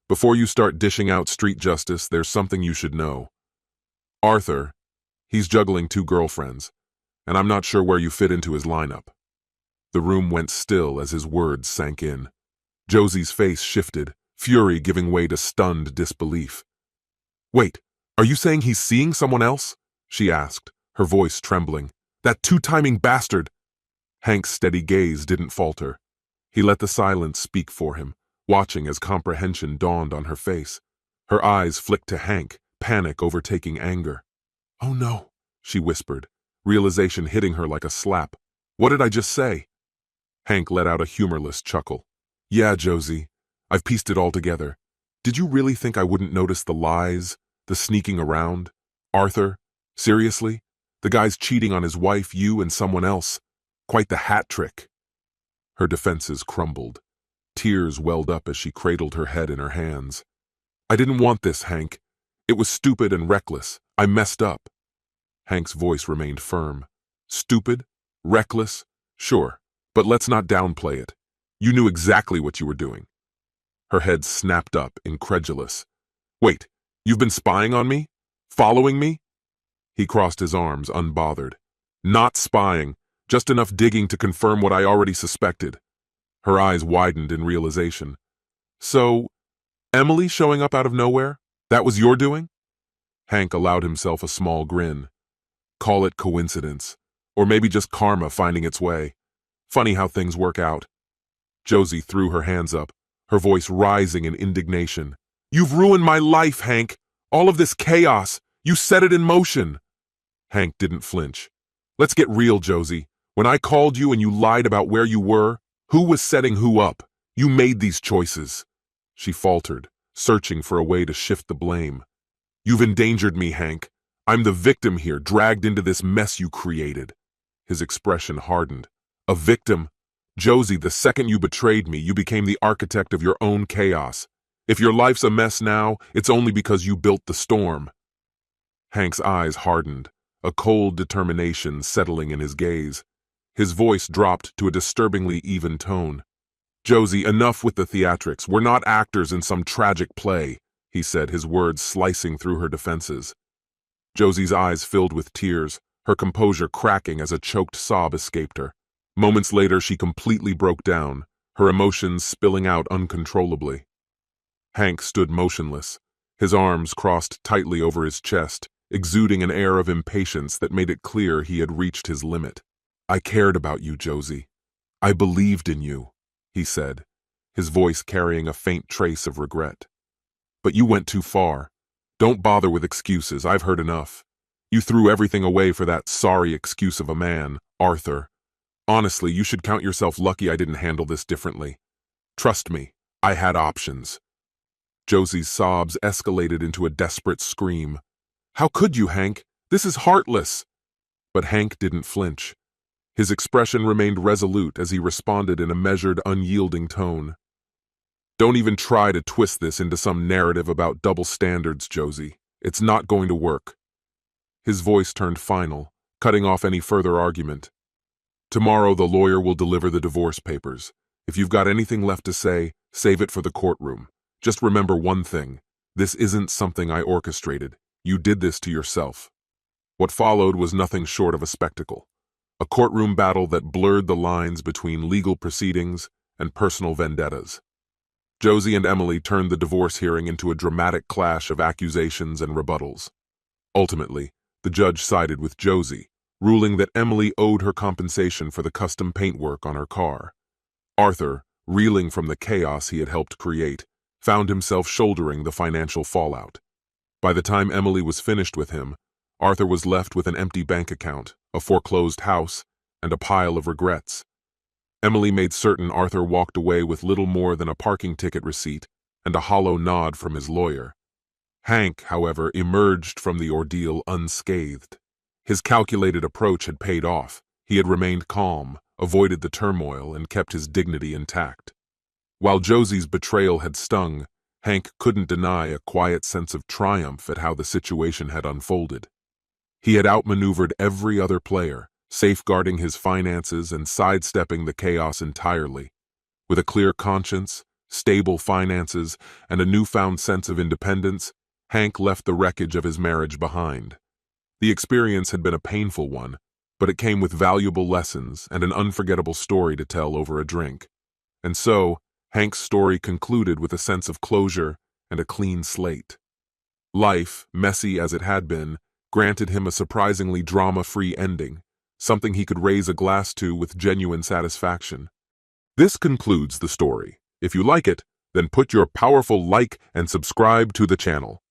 "Before you start dishing out street justice, there's something you should know. Arthur, he's juggling 2 girlfriends, and I'm not sure where you fit into his lineup." The room went still as his words sank in. Josie's face shifted, fury giving way to stunned disbelief. "Wait, are you saying he's seeing someone else?" she asked, her voice trembling. "That two-timing bastard!" Hank's steady gaze didn't falter. He let the silence speak for him, watching as comprehension dawned on her face. Her eyes flicked to Hank, panic overtaking anger. "Oh no," she whispered, realization hitting her like a slap. "What did I just say?" Hank let out a humorless chuckle. "Yeah, Josie, I've pieced it all together. Did you really think I wouldn't notice the lies, the sneaking around? Arthur? Seriously? The guy's cheating on his wife, you, and someone else. Quite the hat trick." Her defenses crumbled. Tears welled up as she cradled her head in her hands. "I didn't want this, Hank. It was stupid and reckless. I messed up." Hank's voice remained firm. "Stupid? Reckless? Sure, but let's not downplay it. You knew exactly what you were doing." Her head snapped up, incredulous. "Wait, you've been spying on me? Following me?" He crossed his arms, unbothered. "Not spying, just enough digging to confirm what I already suspected." Her eyes widened in realization. "So, Emily showing up out of nowhere? That was your doing?" Hank allowed himself a small grin. "Call it coincidence, or maybe just karma finding its way. Funny how things work out." Josie threw her hands up, her voice rising in indignation. "You've ruined my life, Hank! All of this chaos! You set it in motion!" Hank didn't flinch. "Let's get real, Josie. When I called you and you lied about where you were, who was setting who up? You made these choices." She faltered, searching for a way to shift the blame. "You've endangered me, Hank. I'm the victim here, dragged into this mess you created." His expression hardened. "A victim? Josie, the second you betrayed me, you became the architect of your own chaos. If your life's a mess now, it's only because you built the storm." Hank's eyes hardened, a cold determination settling in his gaze. His voice dropped to a disturbingly even tone. "Josie, enough with the theatrics. We're not actors in some tragic play," he said, his words slicing through her defenses. Josie's eyes filled with tears, her composure cracking as a choked sob escaped her. Moments later, she completely broke down, her emotions spilling out uncontrollably. Hank stood motionless, his arms crossed tightly over his chest, exuding an air of impatience that made it clear he had reached his limit. "I cared about you, Josie. I believed in you," he said, his voice carrying a faint trace of regret. "But you went too far. Don't bother with excuses, I've heard enough. You threw everything away for that sorry excuse of a man, Arthur. Honestly, you should count yourself lucky I didn't handle this differently. Trust me, I had options." Josie's sobs escalated into a desperate scream. "How could you, Hank? This is heartless!" But Hank didn't flinch. His expression remained resolute as he responded in a measured, unyielding tone. "Don't even try to twist this into some narrative about double standards, Josie. It's not going to work. His voice turned final, cutting off any further argument. Tomorrow the lawyer will deliver the divorce papers. If you've got anything left to say, save it for the courtroom. Just remember one thing. This isn't something I orchestrated. You did this to yourself. What followed was nothing short of a spectacle. A courtroom battle that blurred the lines between legal proceedings and personal vendettas. Josie and Emily turned the divorce hearing into a dramatic clash of accusations and rebuttals. Ultimately, the judge sided with Josie, ruling that Emily owed her compensation for the custom paintwork on her car. Arthur, reeling from the chaos he had helped create, found himself shouldering the financial fallout. By the time Emily was finished with him, Arthur was left with an empty bank account, a foreclosed house, and a pile of regrets. Emily made certain Arthur walked away with little more than a parking ticket receipt and a hollow nod from his lawyer. Hank, however, emerged from the ordeal unscathed. His calculated approach had paid off. He had remained calm, avoided the turmoil, and kept his dignity intact. While Josie's betrayal had stung, Hank couldn't deny a quiet sense of triumph at how the situation had unfolded. He had outmaneuvered every other player, safeguarding his finances and sidestepping the chaos entirely. With a clear conscience, stable finances, and a newfound sense of independence, Hank left the wreckage of his marriage behind. The experience had been a painful one, but it came with valuable lessons and an unforgettable story to tell over a drink. And so, Hank's story concluded with a sense of closure and a clean slate. Life, messy as it had been, granted him a surprisingly drama-free ending, something he could raise a glass to with genuine satisfaction. This concludes the story. If you like it, then put your powerful like and subscribe to the channel.